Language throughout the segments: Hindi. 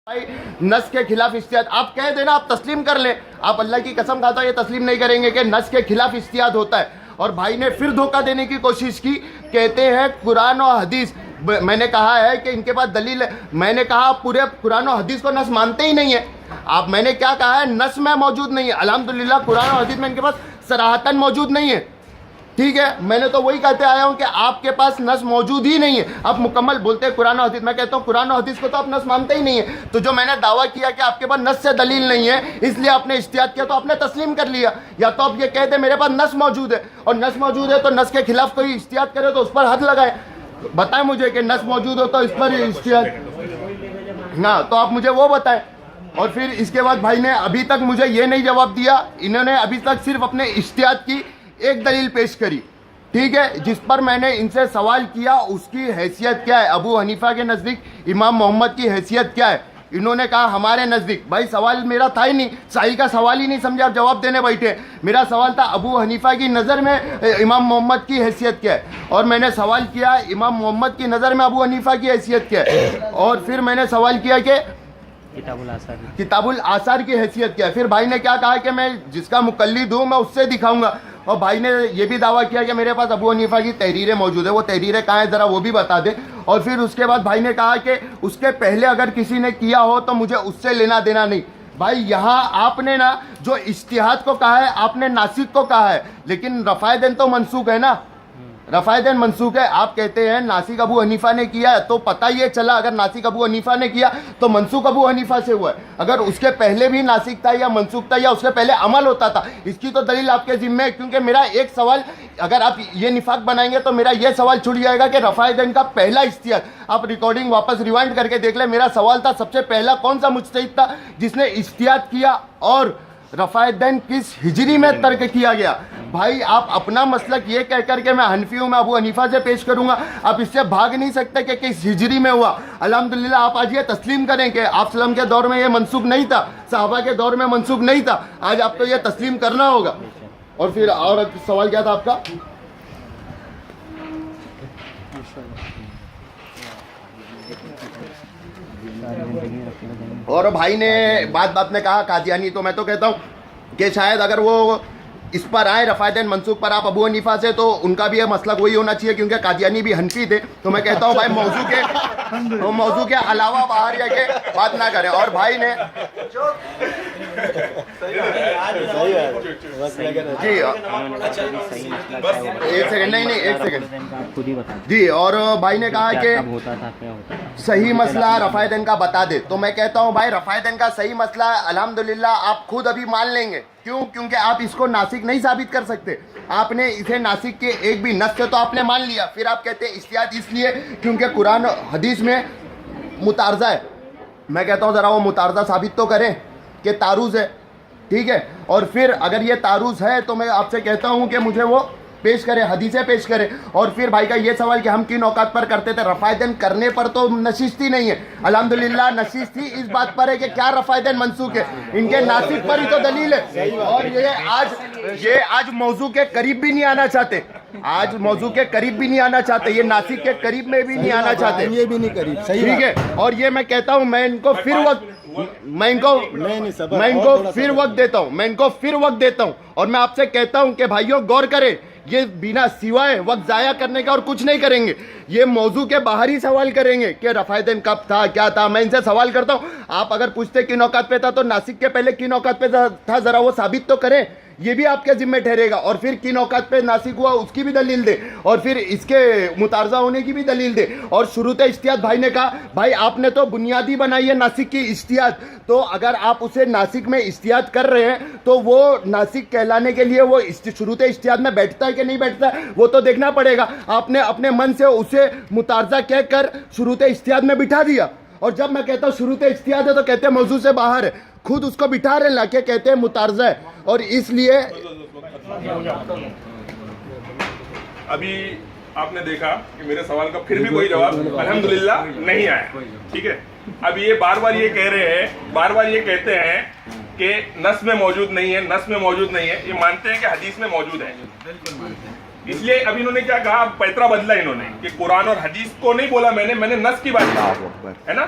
भाई नस के खिलाफ इज्तिहाद आप कह देना, आप तस्लीम कर ले। आप अल्लाह की कसम खाता ये तस्लीम नहीं करेंगे कि नस के खिलाफ इज्तिहाद होता है। और भाई ने फिर धोखा देने की कोशिश की, कहते हैं कुरान और हदीस। मैंने कहा है कि इनके पास दलील है। मैंने कहा पूरे कुरान और हदीस को नस मानते ही नहीं है आप। मैंने क्या कहा है, नस में मौजूद नहीं है। अल्हम्दुलिल्लाह कुरान और हदीस में इनके पास सराहतन मौजूद नहीं है। ठीक है, मैंने तो वही कहते आया हूं कि आपके पास नस मौजूद ही नहीं है। आप मुकम्मल बोलते हैं कुरान और हदीस, मैं कहता हूं कुरान और हदीस को तो आप नस मानते ही नहीं है। तो जो मैंने दावा किया कि आपके पास नस से दलील नहीं है इसलिए आपने इज्तिहाद किया, तो आपने तस्लीम कर लिया। या तो आप ये कहते मेरे पास नस मौजूद है, और नस मौजूद है तो नस के खिलाफ कोई इज्तिहाद करे तो उस पर हद लगाए। बताएं मुझे कि नस मौजूद हो तो इस पर इज्तिहाद ना, तो आप मुझे वो बताएं। और फिर इसके बाद भाई ने अभी तक मुझे ये नहीं जवाब दिया, इन्होंने अभी तक सिर्फ अपने इज्तिहाद की एक दलील पेश करी, ठीक है, जिस पर मैंने इनसे सवाल किया उसकी हैसियत क्या है, अबू हनीफा के नज़दीक इमाम मोहम्मद की हैसियत क्या है। इन्होंने कहा हमारे नज़दीक। भाई सवाल मेरा था ही नहीं, सही का सवाल ही नहीं समझे, आप जवाब देने बैठे। मेरा सवाल था अबू हनीफा की नज़र में इमाम मोहम्मद की हैसियत क्या है, और मैंने सवाल किया इमाम मोहम्मद की नज़र में अबू हनीफा की हैसियत क्या है, और फिर मैंने सवाल किया कि किताबुल आसार की हैसियत क्या है। फिर भाई ने क्या कहा कि मैं जिसका मुकल्लिद हूँ मैं उससे दिखाऊंगा। और भाई ने ये भी दावा किया कि मेरे पास अबू हनीफा की तहरीरें मौजूद है। वो तहरीरें कहाँ हैं ज़रा वो भी बता दे। और फिर उसके बाद भाई ने कहा कि उसके पहले अगर किसी ने किया हो तो मुझे उससे लेना देना नहीं। भाई यहाँ आपने ना जो इज्तिहाद को कहा है आपने नासिक को कहा है, लेकिन रफ़ायदैन तो मनसूख है ना, रफ़ायदैन मनसूख है। आप कहते हैं नासिक अबू हनीफा ने किया है, तो पता ये चला अगर नासिक अबू हनीफा ने किया तो मनसूख अबू हनीफा से हुआ है। अगर उसके पहले भी नासिक था या मनसूख था या उसके पहले अमल होता था, इसकी तो दलील आपके जिम्मे है। क्योंकि मेरा एक सवाल, अगर आप ये निफाक बनाएंगे तो मेरा ये सवाल छूट जाएगा कि रफ़ायदैन का पहला इज्तिहाद, आप रिकॉर्डिंग वापस रिवाइंड करके देख ले, मेरा सवाल था सबसे पहला कौन सा मुज्तहिद था जिसने इज्तिहाद किया और रफ़ायदैन किस हिजरी में तर्क किया गया। भाई आप अपना मसलक ये कह करके मैं हनफी हूँ, मैं अबू हनीफा से पेश करूँगा, आप इससे भाग नहीं सकते कि किस हिजरी में हुआ। अल्हम्दुलिल्लाह आप आज ये तस्लीम करें कि आप सल्लम के दौर में ये मनसूख नहीं था, सहाबा के दौर में मनसूख नहीं था। आज आपको ये तस्लीम करना होगा। और फिर और सवाल क्या था आपका? और भाई ने बात में कहा कादियानी, तो मैं तो कहता हूँ कि शायद अगर वो इस पर आए रफ़ायदैन मनसूख पर आप अबू हनीफा से, तो उनका भी यह मसलक वही होना चाहिए क्योंकि कादियानी भी हनफी थे। तो मैं कहता हूँ भाई मौजू के अलावा बाहर जाके बात ना करें। और भाई ने जी एक सेकंड, नहीं एक सेकंड जी। और भाई ने कहा कि सही मसला रफ़ायदैन का बता दे। तो मैं कहता हूँ भाई रफ़ायदैन का सही मसला अल्हम्दुलिल्लाह आप खुद अभी मान लेंगे। क्यों? क्योंकि आप इसको नासिक नहीं साबित कर सकते। आपने इसे नासिक के एक भी नस से तो आपने मान लिया, फिर आप कहते हैं इज्तिहाद इसलिए क्योंकि कुरान हदीस में मुतारज़ा है। मैं कहता हूँ ज़रा वो मुतारज़ा साबित तो करें कि तारुज़ है, ठीक है। और फिर अगर ये तारुज़ है तो मैं आपसे कहता हूँ कि मुझे वो पेश करें, हदीसें पेश करें। और फिर भाई का ये सवाल कि हम किन औकात पर करते थे, रफ़ायदैन करने पर तो नशिस्ती नहीं है। अल्हम्दुलिल्लाह नशिस्ती इस बात पर है कि क्या रफ़ायदैन मनसूख है, इनके नासिक पर ही तो दलील है। और ये आज मौजू के करीब भी नहीं आना चाहते, आज मौजू के करीब भी नहीं आना चाहते, ये नासिक के करीब में भी नहीं आना चाहते, ये भी नहीं करीब, सही ठीक है। और ये मैं कहता हूँ मैं इनको फिर वक्त फिर वक्त देता हूँ। और मैं आपसे कहता हूँ कि भाइयों गौर करें, ये बिना सिवाय वक्त ज़ाया करने का और कुछ नहीं करेंगे। ये मौजू के बाहर ही सवाल करेंगे कि रफ़ायदैन कब था, क्या था। मैं इनसे सवाल करता हूँ, आप अगर पूछते किन औकात पे था तो नासिक के पहले किन औकात पे था, ज़रा वो साबित तो करें, ये भी आपके जिम्मे ठहरेगा। और फिर किन औकात पे नासिक हुआ उसकी भी दलील दे, और फिर इसके मुतारज़ा होने की भी दलील दे। और शुरूत इज्तिहाद भाई ने कहा भाई आपने तो बुनियादी बनाई है नासिक की इज्तिहाद, तो अगर आप उसे नासिक में इज्तिहाद कर रहे हैं तो वो नासिक कहलाने के लिए वो शुरूत इज्तिहाद में बैठता है कि नहीं बैठता है वो तो देखना पड़ेगा। आपने अपने मन से उसे मुतारज़ा कह कर शुरूत इज्तिहाद में बिठा दिया, और जब मैं कहता हूँ शुरूत इज्तिहाद है तो कहते हैं मौजू से बाहर है, खुद उसको बिठा रहे ला के कहते हैं मुतारज़ा है। और इसलिए अभी आपने देखा कि मेरे सवाल का फिर भी कोई जवाब अल्हम्दुलिल्लाह नहीं आया, ठीक है। अब ये बार बार ये कह रहे हैं, बार बार ये कहते हैं कि नस में मौजूद नहीं है, नस में मौजूद नहीं है। ये मानते हैं कि हदीस में मौजूद है, इसलिए अभी इन्होंने क्या कहा, पैतरा बदला इन्होंने कि कुरान और हदीस को नहीं बोला मैंने नस की बात की, है ना।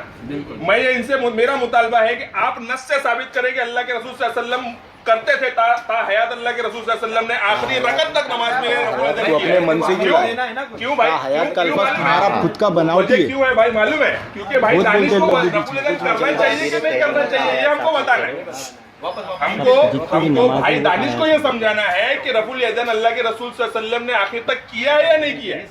मैं ये इनसे मेरा मुतालबा है कि आप नस से साबित करें कि अल्लाह के रसूल सल्लल्लाहु अलैहि वसल्लम करते थे, ता हयात अल्लाह के रसूल सल्लल्लाहु अलैहि वसल्लम ने आखिरी रकत तक नमाज में तो अपने मन से क्यों भाई, हयात का अल्फाज तुम्हारा खुद का बनावटी है। क्यों है भाई, मालूम है? क्योंकि भाई दानिश को रफुल यदैन करना चाहिए कि नहीं करना चाहिए, ये हमको बताना है। हमको भाई दानिश को ये समझाना है कि रफुल यदैन अल्लाह के रसूल सल्लल्लाहु अलैहि वसल्लम ने आखिर तक किया है या नहीं किया है।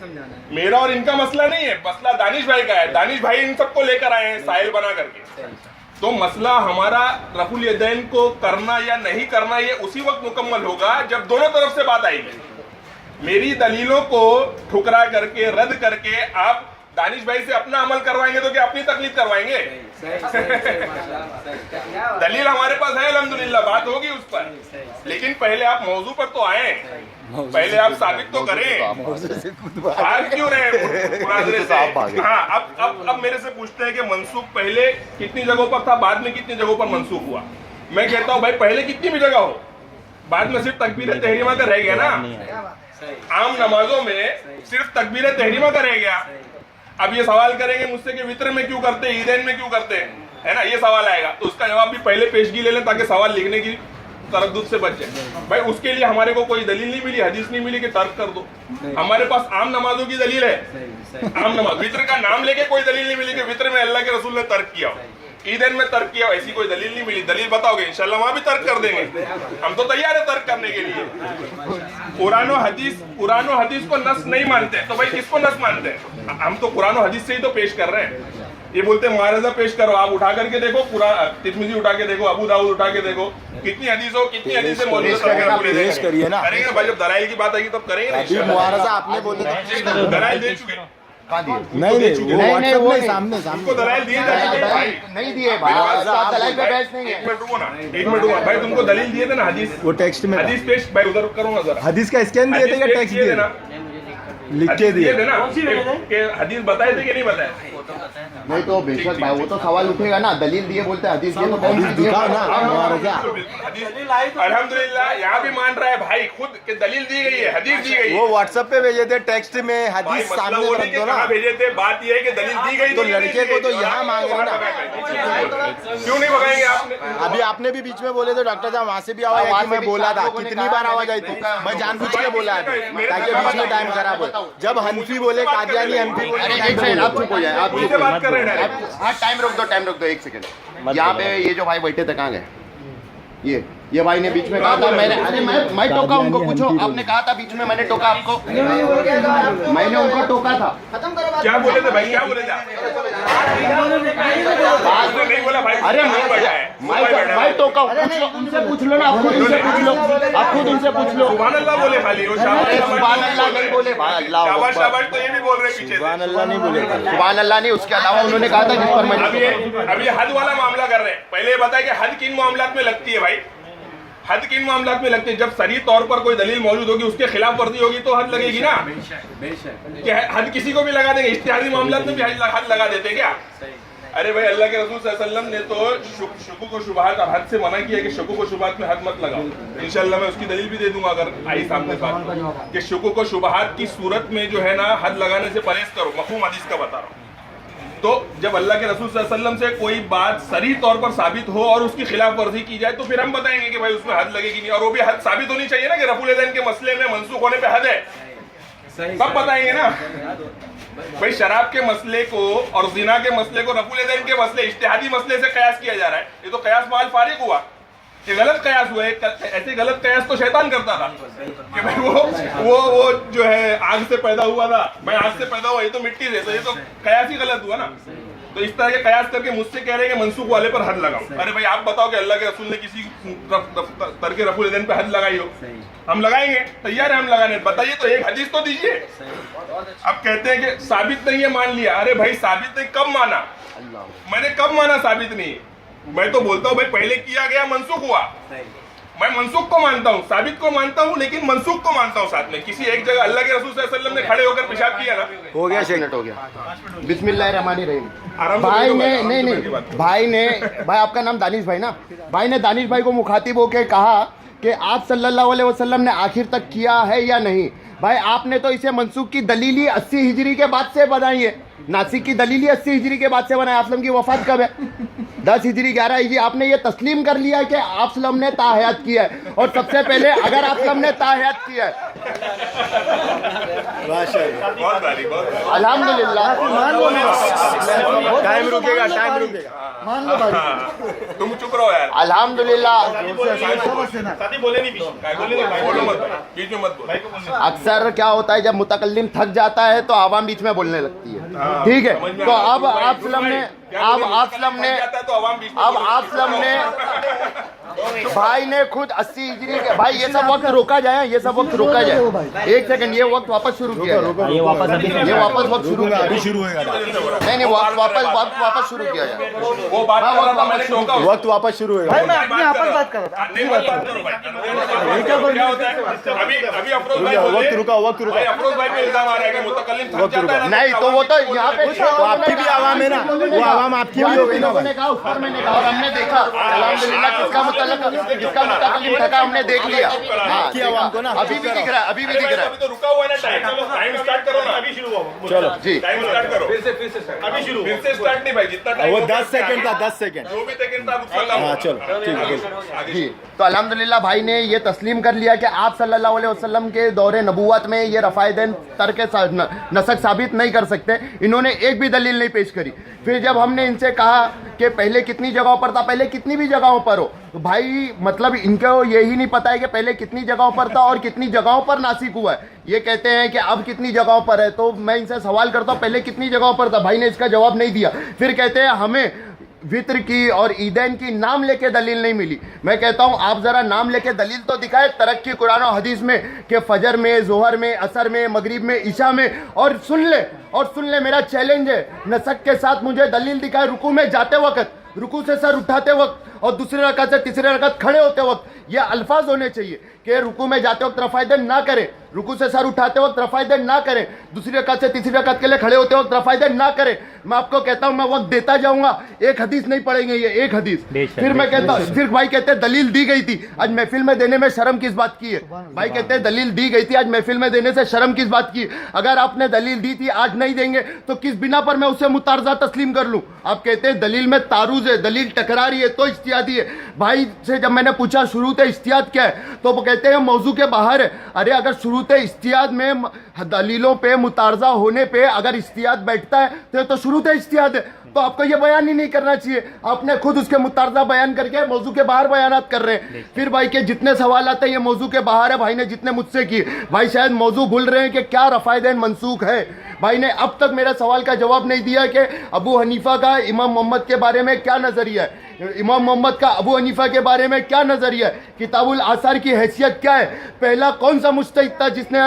मेरा और इनका मसला नहीं है, मसला दानिश भाई का है। दानिश भाई इन सबको लेकर आए हैं साहिल बना करके। तो मसला हमारा रफुल यदैन को करना या नहीं करना ये उसी वक्त मुकम्मल होगा जब दोनों तरफ से बात आएगी। मेरी दलीलों को ठुकरा करके, रद्द करके आप दानिश भाई से अपना अमल करवाएंगे तो क्या अपनी तकलीफ करवाएंगे? दलील हमारे पास है अल्हम्दुलिल्लाह, बात होगी उस पर, लेकिन पहले आप मौजू पर तो आए, पहले आप साबित तो करें। भाग क्यों रहे मुनाजरे से? हाँ, अब मेरे से पूछते हैं कि मनसूख पहले कितनी जगहों पर था, बाद में कितनी जगहों पर मनसूख हुआ। मैं कहता हूँ भाई पहले कितनी भी जगह हो, बाद में सिर्फ तकबीर तहरीमा का रह गया ना। आम नमाजों में सिर्फ तकबीर तहरीमा का रह गया। अब ये सवाल करेंगे मुझसे कि वित्र में क्यों करते, ईदैन में क्यों करते, है ना, ये सवाल आएगा। तो उसका जवाब भी पहले पेशगी ले लें ताकि सवाल लिखने की तरद्दुद से बच जाए। भाई उसके लिए हमारे को कोई दलील नहीं मिली, हदीस नहीं मिली कि तर्क कर दो। हमारे पास आम नमाजों की दलील है, आम नमाज। वित्र का नाम लेके कोई दलील नहीं मिली कि वित्र में अल्लाह के रसूल ने तर्क किया, ईदैन में तर्क किया, ऐसी कोई दलील नहीं मिली। दलील बताओगे इंशाल्लाह वहां भी तर्क कर देंगे, हम तो तैयार है तर्क करने के लिए। कुरान और हदीस को नस नहीं मानते तो भाई किसको नस मानते हैं? हम तो कुरान और हदीस से ही तो पेश कर रहे हैं। ये बोलते हैं मुआरजा पेश करो, आप उठा करके देखो, कुरान तिरमिज़ी उठा के देखो, अबू दाऊद उठा के देखो, कितनी हदीसें मौजूद पेश करिए ना। करेंगे भाई, जब दलाइल की बात आएगी तब करेंगे। मुआरजा आपने बोले दलाइल दे चुके, नहीं वो सामने दलाइल दिए नहीं दिए भाई, दलाइल पे बहस नहीं है। एक मिनट रुको भाई, तुमको दलील दिए थे ना हदीस, वो टेक्स्ट में हदीस पेश भाई उधर करो ना जरा। हदीस का स्कैन दिए थे या टेक्स्ट दिए थे? लिख के दिए थे ना कि हदीस बताए थे कि नहीं बताए? नहीं तो बेशक भाई वो तो सवाल उठेगा ना, दलील दिए बोलते हैं हदीस दिए तो कौन सी दिखाओ ना। अल्हम्दुलिल्लाह यहाँ भी मान रहा है भाई खुद कि दलील दी गई है, हदीस दी गई है। वो व्हाट्सएप पे भेजे थे टेक्स्ट में, हदीस सामने रख दो ना। भेजे थे, बात ये है कि दलील दी गई तो लड़के को तो यहाँ मांग रहे ना, क्यों नहीं भगाएंगे आपने? अभी आपने भी बीच में बोले थे डॉक्टर साहब वहाँ से भी आवाज आई थी, मैं बोला था कितनी बार आवाज आई थी, मैं जानबूझ के बोला है ताकि बीच में टाइम खराब हो। जब हनफी बोले कादियानी, एमपी बोले, आप चुप हो जाए, आप बात कर रहे हैं। हाँ टाइम रोक दो 1 सेकंड। यहाँ पे ये जो भाई बैठे थे कहाँ गए? ये भाई ने बीच में कहा था, मैं टोका उनको, पूछो आपने कहा था बीच में मैंने टोका आपको, मैंने उनको टोका था। क्या बोले थे भाई, क्या बोले थे? नहीं बोला भाई, अरे मैं टोका, उनसे पूछ लो ना, आप खुद उनसे पूछ लो, सुभान अल्लाह बोले खाली, सुभान अल्लाह नहीं बोले भाई, अल्लाह शाबाश तो ये भी बोल रहे पीछे, सुभान अल्लाह नहीं बोले, सुभान अल्लाह नहीं, उसके अलावा उन्होंने कहा था जिस पर मैंने अभी हद वाला मामला कर रहे हैं। पहले बताया कि हद किन मामलात में लगती है भाई, हद किन मामलात में लगती है? जब सही तौर पर कोई दलील मौजूद होगी, उसके खिलाफ वर्जी होगी तो हद लगेगी ना। क्या हद किसी को भी लगा देंगे? इज्तिहादी मामलात में भी हद लगा देते क्या? अरे भाई अल्लाह के रसूल सल्लल्लाहु अलैहि वसल्लम ने तो शुकुक और शुबहात, हद से मना किया कि शुकुक और शुबहात में हद मत लगाओ। इंशाल्लाह मैं उसकी दलील भी दे दूंगा अगर आई सामने बात कि शुकुक और शुबहात की सूरत में जो है ना हद लगाने से परहेज करो। मफहूम हदीस का बता रहा हूँ। तो जब अल्लाह के रसूल सल्लल्लाहु अलैहि वसल्लम से कोई बात सही तौर पर साबित हो और उसकी खिलाफ वर्जी की जाए तो फिर हम बताएंगे कि भाई उसमें हद लगेगी नहीं, और वो भी हद साबित होनी चाहिए ना कि रफुल यदैन के मसले में मनसूख होने पे हद है, सब बताएंगे ना। भाई शराब के मसले को और जिना के मसले को रफुल यदैन के मसले, इज्तिहादी मसले से कयास किया जा रहा है, ये तो कयास माल फारिग हुआ, ये गलत कयास हुआ। ऐसे गलत कयास तो शैतान करता था कि भाई वो जो है आग से पैदा हुआ था, मैं आग से पैदा हुआ, ये तो मिट्टी से, तो ये तो कयास ही गलत हुआ ना। तो इस तरह के कयास करके मुझसे कह रहे हैं कि मनसूख वाले पर हद लगाओ। अरे भाई आप बताओ कि अल्लाह के रसूल ने किसी तरके रफुल यदैन पे हद लगाई हो? हम लगाएंगे, तैयार है हम लगाने, बताइए तो एक हदीस तो दीजिए। अब कहते हैं कि साबित नहीं है, मान लिया। अरे भाई साबित नहीं, कब माना? मैंने कब माना साबित नहीं? मैं तो बोलता हूँ भाई पहले किया गया मनसूख हुआ, मैं मनसूख को मानता हूँ, साबित को मानता हूँ, लेकिन मनसूख को मानता हूँ साथ में। किसी एक जगह अल्लाह के रसूल सल्लल्लाहु अलैहि वसल्लम ने खड़े होकर पेशाब किया ना, हो गया, 5 मिनट हो गया। बिस्मिल्लाहिर्रहमानिर्रहीम। भाई ने नहीं भाई आपका नाम दानिश भाई ना? भाई ने दानिश भाई को मुखातिब होकर कहा कि आप सल्लल्लाहु अलैहि वसल्लम ने आखिर तक किया है या नहीं? भाई आपने तो इसे मनसूख की दलीली 80 हिजरी के बाद से बनाई है। नासिक की दलीली 80 हिजरी के बाद से बनाई। आफलम की वफात कब है? 10 हिजरी 11 हिजरी। आपने ये तस्लीम कर लिया कि आफलम ने ताहयात किया है। और सबसे पहले अगर आफलम ने ताहयात किया है, अल्हम्दुलिल्लाह, टाइम रुकेगा, टाइम रुकेगा। मान लो भाई, तुम चुप रहो यार। अल्हम्दुलिल्लाह। बोले नहीं बोलो मत, बीच में मत बोलो। अक्सर क्या होता है, जब मुतकल्लिम थक जाता है तो आवाम बीच में बोलने लगती है। ठीक है, तो अब आफलम ने भाई ने खुद 80 हिजरी के, भाई ये सब वक्त रोका जाए, ये सब वक्त रोका जाए। एक सेकंड, ये वक्त वापस शुरू किया जाए। ये वापस वक्त शुरू किया, अभी शुरू होगा। नहीं वापस शुरू किया जाए। वो बात कर रहा था, मैंने टोका उसको। वक्त वापस शुरू होगा। भाई मैं अपनी आपस बात कर रहा था। नहीं, बात करो भाई। क्या होता है अभी अफरोज भाई बोले, वक्त रुका, वक्त रुका। भाई अफरोज भाई पे इल्जाम आ रहा है कि मुतकल्लिम थक जाता है ना। नहीं तो वो तो यहाँ पे वो आपकी भी आवाम है ना, वो आवाम आपकी भी होगी ना। लोगों ने कहा, उस पर मैंने कहा, और हमने देखा अल्हम्दुलिल्लाह किसका मुतकल्लिम थका हमने देख लिया। हाँ, की आवाम को ना अभी भी दिख रहा है, अभी भी दिख रहा है। अभी तो रुका हुआ है ना टाइम स्टार्ट करो ना। अभी शुरू हुआ, चलो जी, टाइम स्टार्ट करो। फिर से अभी शुरू, फिर से स्टार्ट नहीं भाई, जितना टाइम वो 10 सेकंड था, 10 सेकंड। जो भी सेकंड था उसका काम। हाँ चलो ठीक है। जी। तो अल्हम्दुलिल्लाह भाई ने ये तस्लीम कर लिया कि आप सल्लल्लाहु अलैहि वसल्लम के दौरे नबूवत में ये रफ़ाइदैन तर्क नसक साबित नहीं कर सकते। इन्होंने एक भी दलील नहीं पेश करी। फिर जब हमने इनसे कहा कि पहले कितनी जगहों पर था, पहले कितनी भी जगहों पर हो, तो भाई मतलब इनको यही नहीं पता है कि पहले कितनी जगहों पर था और कितनी जगहों पर नासिक हुआ है। ये कहते हैं कि अब कितनी जगहों पर है, तो मैं इनसे सवाल करता हूँ पहले कितनी जगहों पर था। भाई ने इसका जवाब नहीं दिया। फिर कहते हैं हमें वित्र की और ईदैन की नाम लेके दलील नहीं मिली। मैं कहता हूं आप जरा नाम लेके दलील तो दिखाए तरक्की कुरान और हदीस में कि फजर में, जोहर में, असर में, मगरिब में, ईशा में। और सुन ले मेरा चैलेंज है, नसक के साथ मुझे दलील दिखाए रुकू में जाते वक्त, रुकू से सर उठाते वक्त और दूसरे रकात से तीसरे रकात खड़े होते वक्त ये अल्फाज होने चाहिए कि रुकू में जाते वक्त रफ़ाइदैन ना करें, रुकू से सर उठाते वक्त रफ़ाइदैन ना करें, दूसरी रकात से तीसरी रकात के लिए खड़े होते वक्त रफ़ाइदैन ना करें। मैं आपको कहता हूं, मैं वक्त देता जाऊंगा, एक हदीस नहीं पढ़ेंगे, ये एक हदीस। फिर मैं कहता हूं, फिर भाई कहते हैं दलील दी गई थी, आज महफिल में देने में शर्म किस बात की है? भाई कहते हैं दलील दी गई थी, आज महफिल में देने से शर्म किस बात की? अगर आपने दलील दी थी, आज नहीं देंगे तो किस बिना पर मैं उसे मुतारजा तस्लीम कर लूं? आप कहते हैं दलील में तारुज है, दलील टकरा रही है तो इज्तिहादी है। भाई से जब मैंने पूछा शुरूत इज्तिहाद क्या है, तो वो कहते हैं मौजू के बाहर है। अरे अगर शुरूत इज्तिहाद में दलीलों पे मुतारजा होने पे अगर इज्तिहाद बैठता है तो शुरूत इज्तिहाद है, तो आपको ये बयान ही नहीं करना चाहिए। आपने खुद उसके मुतारजा बयान करके मौजू के बाहर बयानात कर रहे हैं। फिर भाई के जितने सवाल आते हैं ये मौजू के बाहर है। भाई ने जितने मुझसे किए, भाई शायद मौजू भूल रहे हैं कि क्या रफ़ाइदैन मनसूख है। भाई ने अब तक मेरे सवाल का जवाब नहीं दिया कि अबू हनीफा का इमाम मोहम्मद के बारे में क्या नज़रिया है, इमाम मोहम्मद का अबू हनीफा के बारे में क्या नज़रिया है, किताबुल आसार की हैसियत क्या है, पहला कौन सा मुज्तहिद था जिसने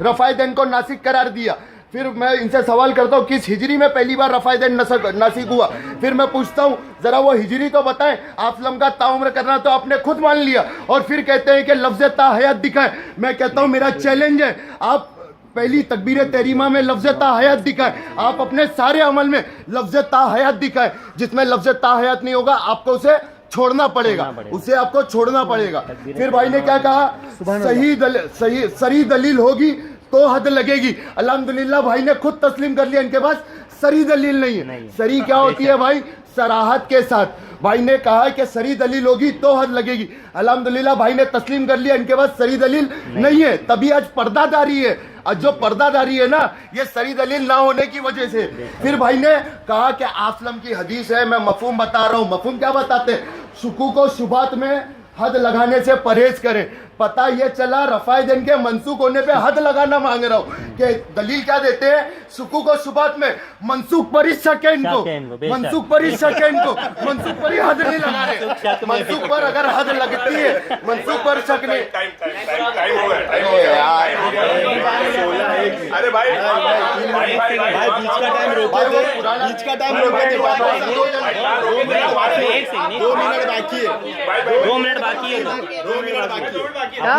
रफ़ाइदैन को नासिक करार दिया। फिर मैं इनसे सवाल करता हूँ किस हिजरी में पहली बार रफ़ाइदैन नासिक हुआ। फिर मैं पूछता हूँ जरा वो हिजरी तो बताएं। आफलम का ताउम्र करना तो आपने खुद मान लिया और फिर कहते हैं कि लफ्ज़ ताहयात दिखाएं। मैं कहता हूँ मेरा चैलेंज है, आप पहली तकबीर तहरीमा में लफ्ज़ ताहयात दिखाएं, आप अपने सारे अमल में लफ्ज़ ताहयात दिखाएं। जिसमें लफ्ज़ ताहयात नहीं होगा आपको उसे छोड़ना पड़ेगा, उसे आपको छोड़ना पड़ेगा। फिर भाई ने क्या कहा, सही दलील होगी तो हद लगेगी। अल्हम्दुलिल्लाह भाई ने खुद तस्लीम कर लिया इनके पास सरी दलील नहीं है। सरी क्या होती है भाई? सराहत के साथ भाई ने कहा कि सरी दलील होगी तो हद लगेगी। अल्हम्दुलिल्लाह भाई ने तस्लीम कर लिया इनके पास सरी दलील नहीं है, तभी आज पर्दादारी है। आज जो पर्दादारी है ना, ये सरी दलील ना होने की वजह से। फिर भाई ने कहा कि आफलम की हदीस है, मैं मफहूम बता रहा हूँ। मफहूम क्या बताते हैं? शुकूक व शुबात में हद लगाने से परहेज करें। पता ये चला रफ़ाइदैन के मनसूख होने पे हद लगाना मांग रहा हूँ कि दलील क्या देते हैं? शुकूक और शुबात में मनसूख पर ही शक है इनको, मनसूख पर ही शक है इनको, मनसूख पर ही हद नहीं लगा रहे। मनसूख पर अगर हद लगती है, मनसूख पर शक नहीं। टाइम हो गया यार। अरे भाई बीच का टाइम रोके थे, बीच का टाइम रोके थे। 2 मिनट बाकी है, 2 मिनट बाकी है। क्या